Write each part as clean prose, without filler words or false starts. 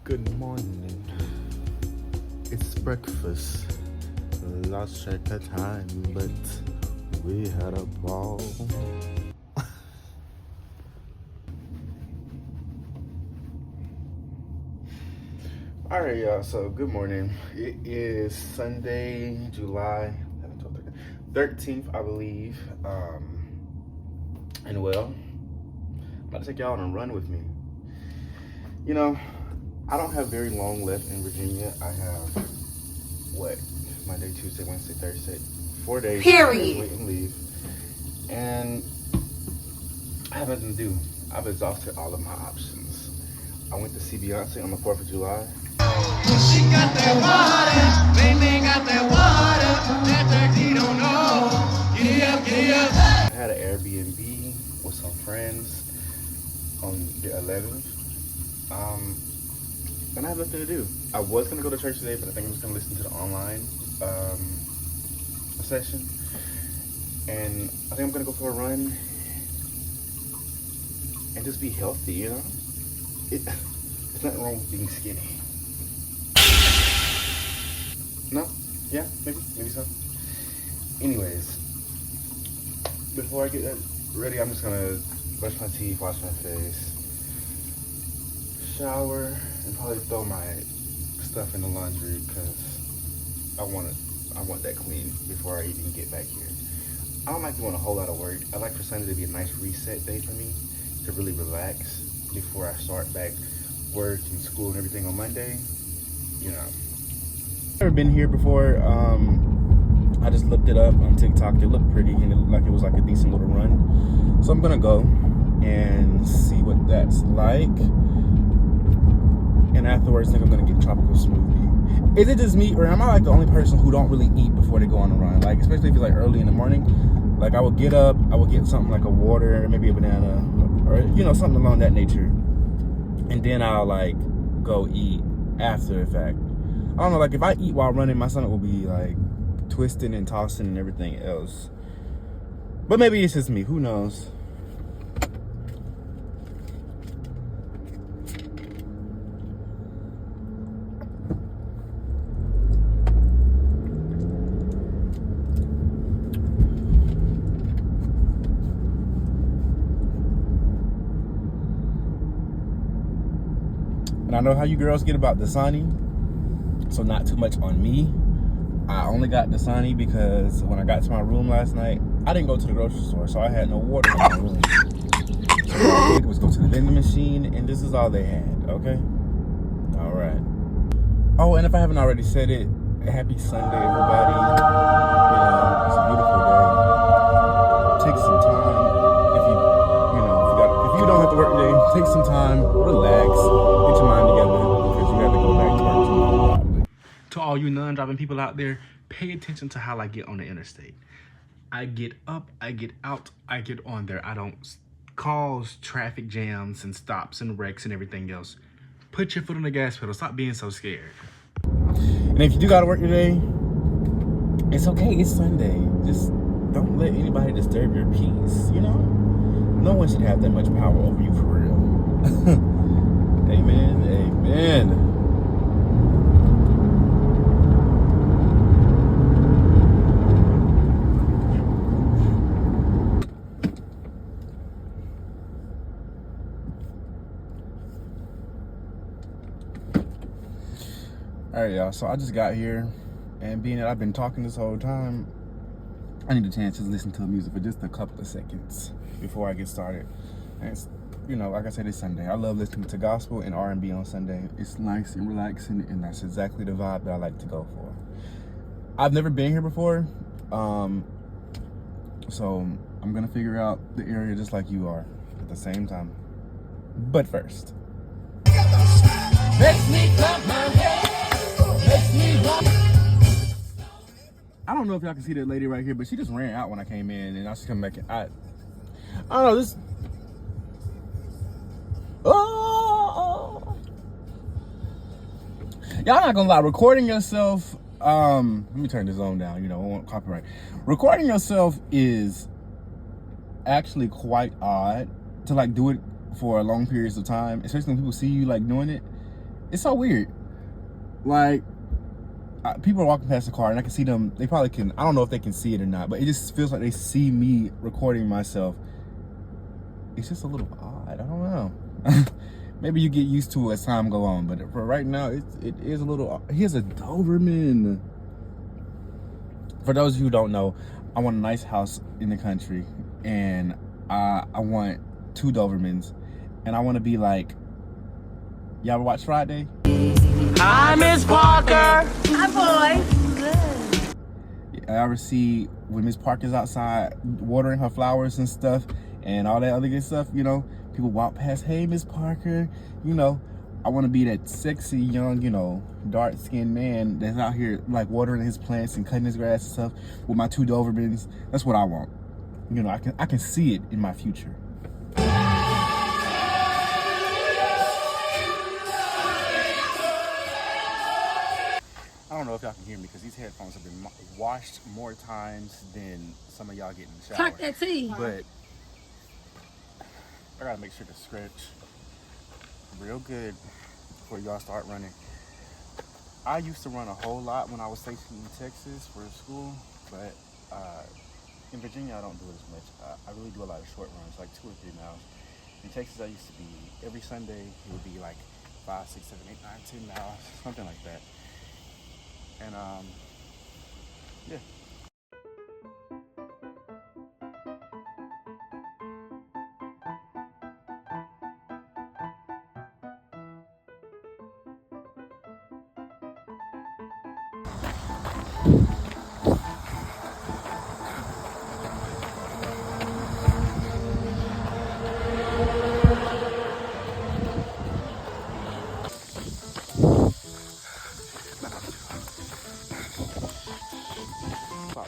Good morning. It's breakfast. Lost track of time, but we had a ball. All right, y'all. So good morning. It is Sunday, July 13th, I believe. And well, I'm about to take y'all on a run with me. You know, I don't have very long left in Virginia. I have Monday, Tuesday, Wednesday, Thursday, 4 days. Period. Wait and leave. And I have nothing to do. I've exhausted all of my options. I went to see Beyonce on the 4th of July. She got that water, baby got that water, that turkey don't know. Giddy up, giddy up. I had an Airbnb with some friends on the 11th. And I have nothing to do. I was gonna go to church today, but I think I'm just gonna listen to the online session. And I think I'm gonna go for a run and just be healthy, you know? There's nothing wrong with being skinny. No? Yeah? Maybe so. Anyways, before I get that ready, I'm just gonna brush my teeth, wash my face, shower, and probably throw my stuff in the laundry because I want that clean before I even get back here. I don't like doing a whole lot of work. I like for Sunday to be a nice reset day for me to really relax before I start back work and school and everything on Monday. You know. Never been here before. I just looked it up on TikTok. It looked pretty and it looked like it was like a decent little run. So I'm gonna go and see what that's like. And afterwards, I think I'm gonna get a tropical smoothie. Is it just me, or am I like the only person who don't really eat before they go on a run? Like, especially if it's like early in the morning. Like, I would get up, I would get something like a water, maybe a banana, or something along that nature, and then I'll like go eat after the fact. I don't know, like if I eat while running, my stomach will be like twisting and tossing and everything else. But maybe it's just me. Who knows? And I know how you girls get about Dasani, so not too much on me. I only got Dasani because when I got to my room last night, I didn't go to the grocery store, so I had no water in my room. So what I did was go to the vending machine, and this is all they had, okay? All right. Oh, and if I haven't already said it, happy Sunday, everybody. It's a beautiful day. Take some time. If you don't have to work today, take some time, relax, get your mind together, because you have to go back to work tomorrow. To all you non-driving people out there, pay attention to how I get on the interstate. I get up, I get out, I get on there. I don't cause traffic jams and stops and wrecks and everything else. Put your foot on the gas pedal. Stop being so scared. And if you do gotta work today, it's okay. It's Sunday. Just don't let anybody disturb your peace, No one should have that much power over you for real. Amen. Amen. All right, y'all. So I just got here, and being that I've been talking this whole time, I need a chance to listen to the music for just a couple of seconds before I get started. And it's, like I said, it's Sunday. I love listening to gospel and R&B on Sunday. It's nice and relaxing, and that's exactly the vibe that I like to go for. I've never been here before, so I'm gonna figure out the area just like you are at the same time. But first, Makes me clap my hands. Makes me rock. I don't know if y'all can see that lady right here, but she just ran out when I came in, and now she's coming back in. I don't know, this. Oh. Y'all not gonna lie, recording yourself, let me turn this on down, I won't copyright. Recording yourself is actually quite odd to like do it for long periods of time, especially when people see you like doing it. It's so weird. Like, people are walking past the car and I can see them. They probably can. I don't know if they can see it or not, but it just feels like they see me recording myself. It's just a little odd. I don't know. Maybe you get used to it as time go on, but for right now, it is a little odd. Here's a Doberman. For those of you who don't know, I want a nice house in the country, and I want 2 Dobermans, and I want to be like, y'all ever watch Friday? Hi, Miss Parker. Hi, boy. I ever see when Miss Parker's outside watering her flowers and stuff and all that other good stuff, you know, people walk past, hey, Miss Parker, you know, I want to be that sexy, young, you know, dark-skinned man that's out here, like, watering his plants and cutting his grass and stuff with my 2 Dobermans. That's what I want. You know, I can see it in my future. I don't know if y'all can hear me because these headphones have been washed more times than some of y'all get in the shower. Talk that tea. But I gotta make sure to stretch real good before y'all start running. I used to run a whole lot when I was stationed in Texas for school, but in Virginia I don't do it as much. I really do a lot of short runs, like 2 or 3 miles. In Texas I used to be, every Sunday it would be like 5, 6, 7, 8, 9, 10 miles, something like that. And yeah.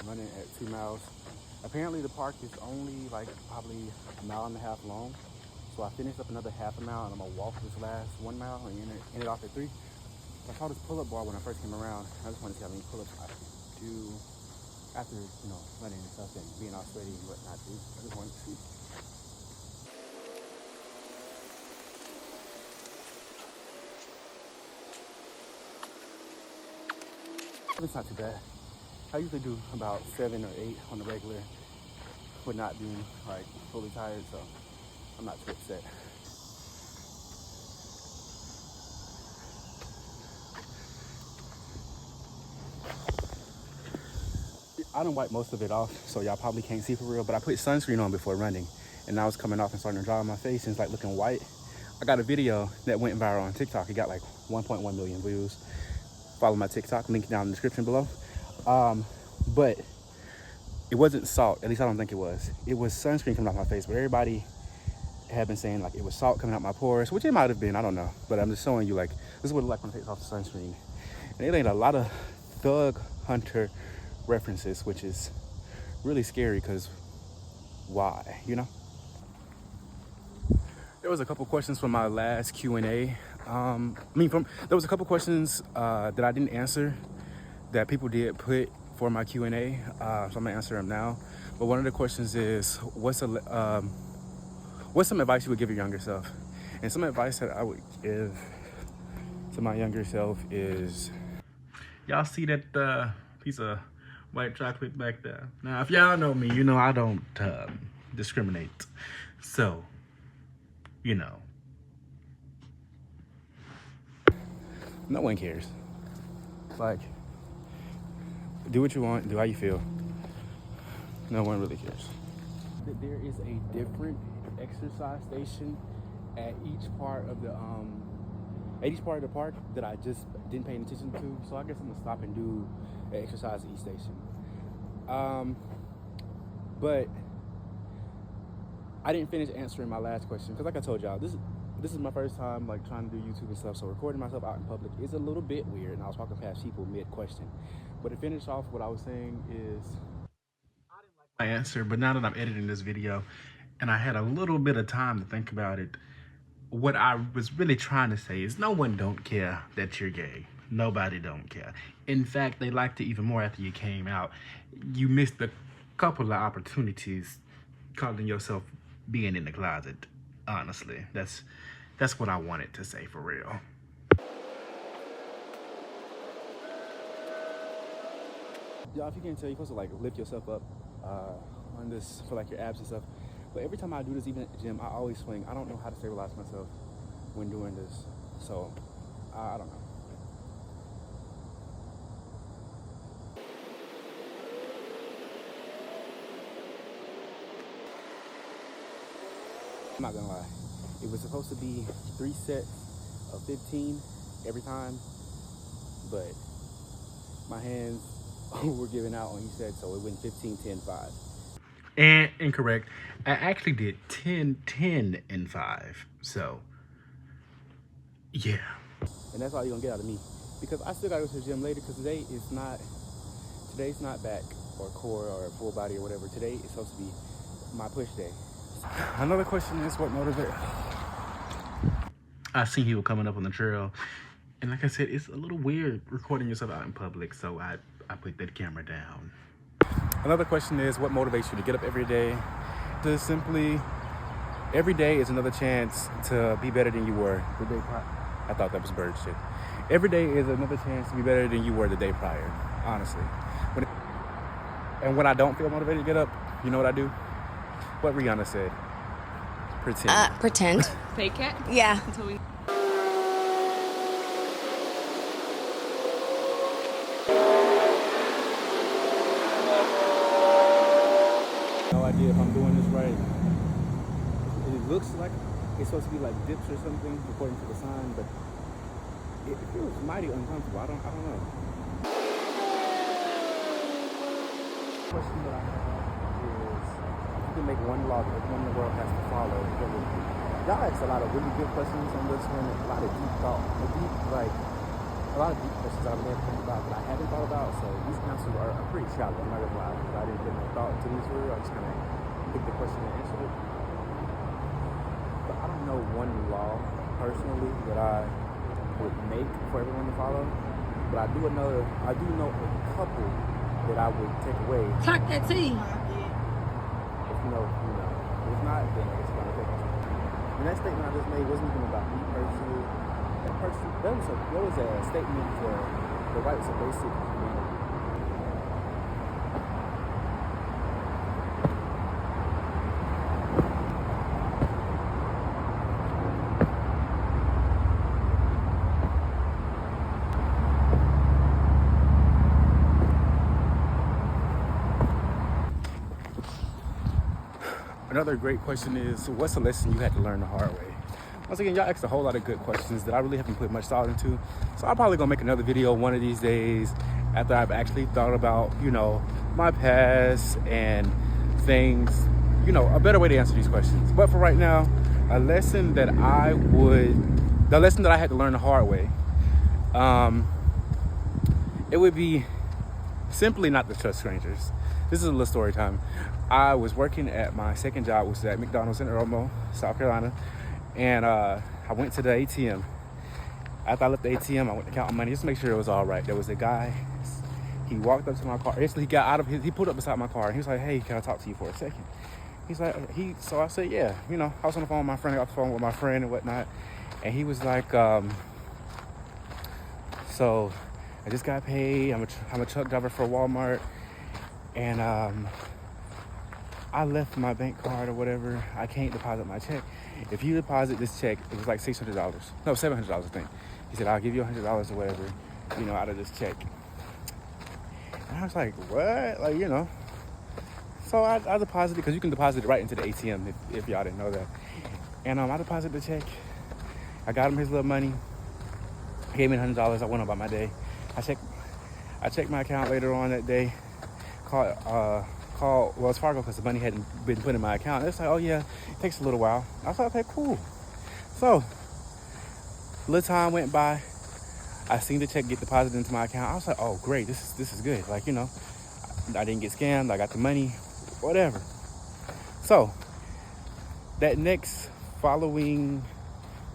Running at 2 miles. Apparently the park is only like probably 1.5 miles long. So I finished up another half a mile and I'm gonna walk this last 1 mile and end it off at 3. I saw this pull-up bar when I first came around. I just wanted to see how many pull-ups I could do after, you know, running and stuff and being all sweaty and whatnot. I just wanted to see. It's not too bad. I usually do about 7 or 8 on the regular with not being like fully tired, so I'm not too upset. I done wiped most of it off, so y'all probably can't see for real, but I put sunscreen on before running, and now it's coming off and starting to dry on my face, and it's like looking white. I got a video that went viral on TikTok. It got like 1.1 million views. Follow my TikTok, link down in the description below. But it wasn't salt, at least I don't think it was. It was sunscreen coming off my face, but everybody had been saying like it was salt coming out my pores, which it might have been, I don't know. But I'm just showing you like, this is what it looked like when it takes off the sunscreen. And it ain't a lot of thug hunter references, which is really scary because why, you know? There was a couple questions from my last Q&A. There was a couple questions that I didn't answer that people did put for my Q&A, so I'm gonna answer them now. But one of the questions is, what's some advice you would give your younger self? And some advice that I would give to my younger self is, Y'all see that piece of white chocolate back there? Now, if y'all know me, you know I don't discriminate. So, you know. no one cares. Like, do what you want, do how you feel. No one really cares. There is a different exercise station at each part of the park that I just didn't pay attention to. So I guess I'm gonna stop and do an exercise at each station. But I didn't finish answering my last question because, like I told y'all, this is my first time like trying to do YouTube and stuff. So recording myself out in public is a little bit weird, and I was walking past people mid-question. But to finish off, what I was saying is, I didn't like my answer, but now that I'm editing this video and I had a little bit of time to think about it, what I was really trying to say is no one don't care that you're gay. Nobody don't care. In fact, they liked it even more after you came out. You missed a couple of opportunities calling yourself being in the closet. Honestly, that's what I wanted to say for real. Y'all, if you can't tell, you're supposed to like lift yourself up on this for like your abs and stuff. But every time I do this, even at the gym, I always swing. I don't know how to stabilize myself when doing this. So, I don't know. I'm not gonna lie. It was supposed to be 3 sets of 15 every time, but my hands were giving out on each set, so it went 15, 10, 5. And incorrect. I actually did 10, 10, and 5. So, yeah. And that's all you're gonna get out of me. Because I still gotta go to the gym later, because today's not back or core or full body or whatever. Today is supposed to be my push day. Another question is what motivates. I seen people coming up on the trail, and like I said, it's a little weird recording yourself out in public, so I put that camera down. Another question is what motivates you to get up every day? To simply, every day is another chance to be better than you were the day prior. I thought that was bird shit. Every day is another chance to be better than you were the day prior, honestly. And when I don't feel motivated to get up, you know what I do? What Rihanna said. Pretend. Pretend. Fake it? Yeah. Until we... No idea if I'm doing this right. It looks like it's supposed to be like dips or something according to the sign, but it feels mighty uncomfortable. I don't know. Question that I have is, if you can make one law that everyone in the world has to follow, what would it be? Y'all asked a lot of really good questions on this one, a lot of deep thought, a lot of deep questions I've never thought about that I haven't thought about. So these answers are pretty shallow. I'm not gonna lie, because I didn't put no thought to these words. I just kind of picked the question and answered it. But I don't know one law personally that I would make for everyone to follow. But I do know a couple that I would take away. Talk that tea. If you know. If not, then I guess I'm gonna take it. And that statement I just made wasn't even about me personally. That was a statement for the rights of basic humanity. Another great question is, what's a lesson you had to learn the hard way? Once again, y'all asked a whole lot of good questions that I really haven't put much thought into. So I'm probably gonna make another video one of these days after I've actually thought about, my past and things, a better way to answer these questions. But for right now, the lesson that I had to learn the hard way, it would be simply not to trust strangers. This is a little story time. I was working at my second job, which is at McDonald's in Irmo, South Carolina. And I went to the ATM. After I left the ATM, I went to count my money just to make sure it was all right. There was a guy, he walked up to my car. Actually, he pulled up beside my car. And he was like, hey, can I talk to you for a second? So I said, yeah. I was on the phone with my friend. I got off the phone with my friend and whatnot. And he was like, so I just got paid. I'm a truck driver for Walmart. And I left my bank card or whatever. I can't deposit my check. If you deposit this check, it was like $600. No, $700, I think. He said, I'll give you $100 or whatever, out of this check. And I was like, what? So I deposited, because you can deposit it right into the ATM if y'all didn't know that. And I deposited the check. I got him his little money. He gave me $100. I went on about my day. I checked my account later on that day. Called Wells Fargo because the money hadn't been put in my account. It's like, oh yeah, it takes a little while. I was like, okay, cool. So, a little time went by. I seen the check get deposited into my account. I was like, oh great, this is good. I didn't get scammed. I got the money, whatever. So, that next following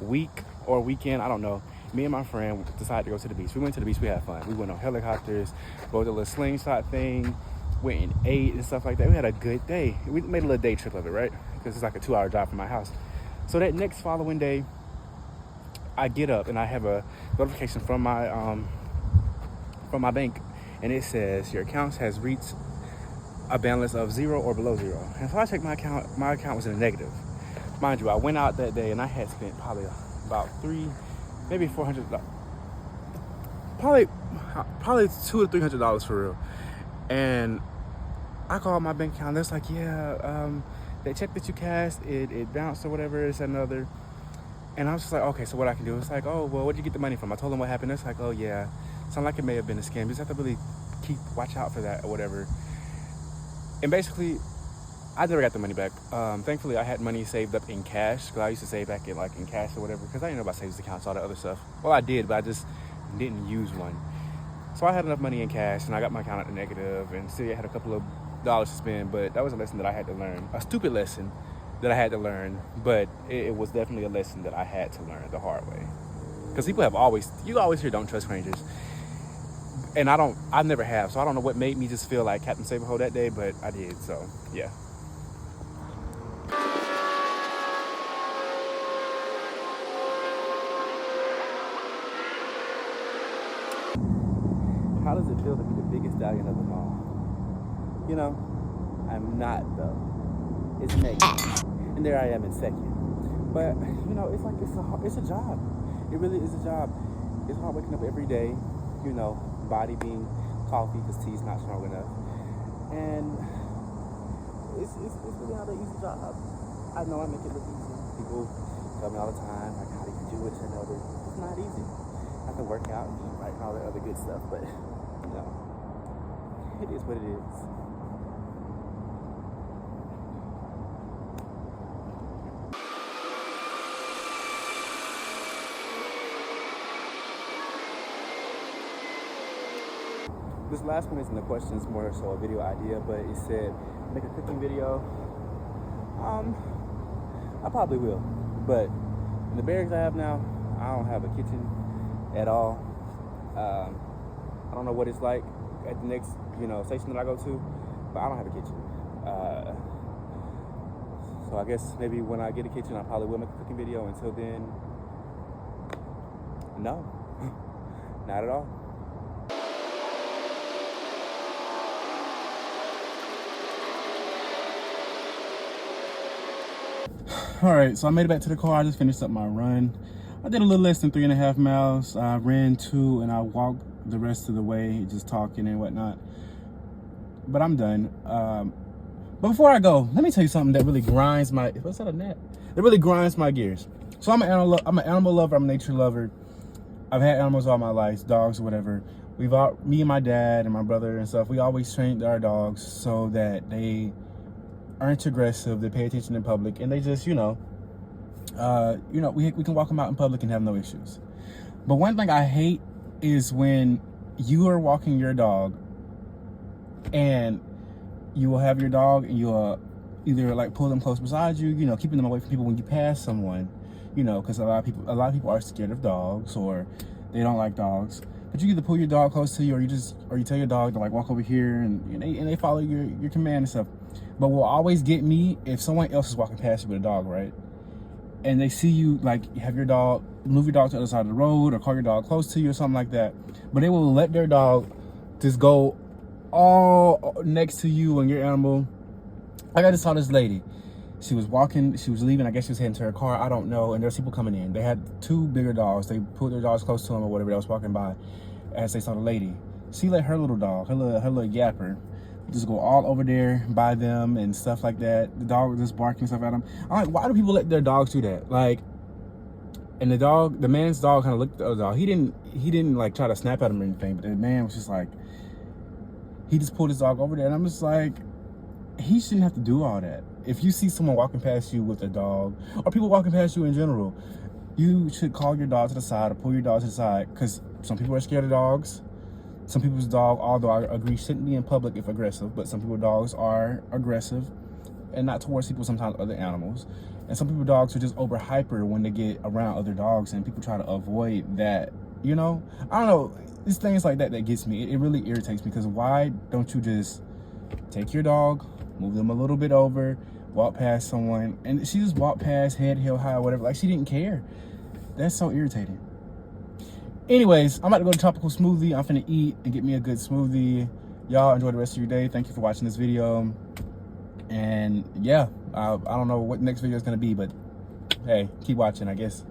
week or weekend, I don't know, me and my friend decided to go to the beach. We went to the beach, we had fun. We went on helicopters, rode a little slingshot thing, went and ate and stuff like that. We had a good day. We made a little day trip of it, right? Because it's like a 2-hour drive from my house. So that next following day, I get up and I have a notification from my bank, and it says your account has reached a balance of 0 or below 0. And so I checked my account. My account was in the negative. Mind you, I went out that day and I had spent probably about maybe $400, probably $200 to $300 for real. And I called my bank account. They're like, yeah, the check that you cashed, it bounced or whatever. It's another. And I was just like, okay, so what I can do? It's like, oh, well, where'd you get the money from? I told them what happened. It's like, oh yeah, sound like it may have been a scam. You just have to really watch out for that or whatever. And basically, I never got the money back. Thankfully, I had money saved up in cash, because I used to save back in cash or whatever, because I didn't know about savings accounts, all that other stuff. Well, I did, but I just didn't use one. So I had enough money in cash, and I got my account at the negative, and still I had a couple of dollars to spend. But that was a lesson that I had to learn, a stupid lesson that I had to learn, but it was definitely a lesson that I had to learn the hard way. Because people you always hear don't trust strangers. And I never have, so I don't know what made me just feel like Captain Saberho that day, but I did, so yeah. How does it feel to be the biggest stallion of them all? You know, I'm not though. It's me. And there I am in second. But, you know, it's like it's a job. It really is a job. It's hard waking up every day, you know, body being coffee because tea's not strong enough. And it's really not an easy job. I know I make it look easy. People tell me all the time, like, how do you do it? I know that it's not easy. I have to work out and eat right and all that other good stuff, but, you know, it is what it is. This last one isn't a question, it's more so a video idea, but it said make a cooking video. I probably will, but in the barracks I have now, I don't have a kitchen at all. I don't know what it's like at the next, station that I go to, but I don't have a kitchen. So I guess maybe when I get a kitchen, I probably will make a cooking video. Until then, no, not at all. All right, so I made it back to the car. I just finished up my run. I did a little less than 3.5 miles. I ran 2 and I walked the rest of the way, just talking and whatnot. But I'm done. But before I go, let me tell you something that really grinds my, what's that, a gnat? It really grinds my gears. So I'm an animal lover, I'm a nature lover. I've had animals all my life, dogs or whatever. Me and my dad and my brother and stuff, we always trained our dogs so that they aren't aggressive, they pay attention in public, and they just, we can walk them out in public and have no issues. But one thing I hate is when you are walking your dog and you will have your dog and you'll either like pull them close beside you, keeping them away from people when you pass someone, because a lot of people are scared of dogs or they don't like dogs. But you either pull your dog close to you or you tell your dog to like walk over here and they follow your command and stuff. But what will always get me if someone else is walking past you with a dog, right? And they see you like have your dog, move your dog to the other side of the road or call your dog close to you or something like that. But they will let their dog just go all next to you and your animal. Like I just saw this lady. She was leaving, I guess she was heading to her car, I don't know, and there's people coming in. They had 2 bigger dogs. They pulled their dogs close to them or whatever. They was walking by as they saw the lady. She let her little dog, her little yapper, just go all over there by them and stuff like that. The dog was just barking stuff at them. I'm like, why do people let their dogs do that? Like, and the man's dog kind of looked at the other dog. He didn't like try to snap at him or anything, but the man was just like, he just pulled his dog over there, and I'm just like, he shouldn't have to do all that. If you see someone walking past you with a dog, or people walking past you in general, you should call your dog to the side or pull your dog to the side, because some people are scared of dogs. Some people's dog, although I agree, shouldn't be in public if aggressive, but some people's dogs are aggressive, and not towards people, sometimes other animals. And some people's dogs are just over hyper when they get around other dogs, and people try to avoid that. I don't know. It's things like that that gets me. It really irritates me, because why don't you just take your dog, move them a little bit over, walk past someone, and she just walked past head held high or whatever, like she didn't care. That's so irritating. Anyways, I'm about to go to Tropical Smoothie. I'm finna eat and get me a good smoothie. Y'all enjoy the rest of your day. Thank you for watching this video. And yeah, I don't know what the next video is gonna be, but hey, keep watching, I guess.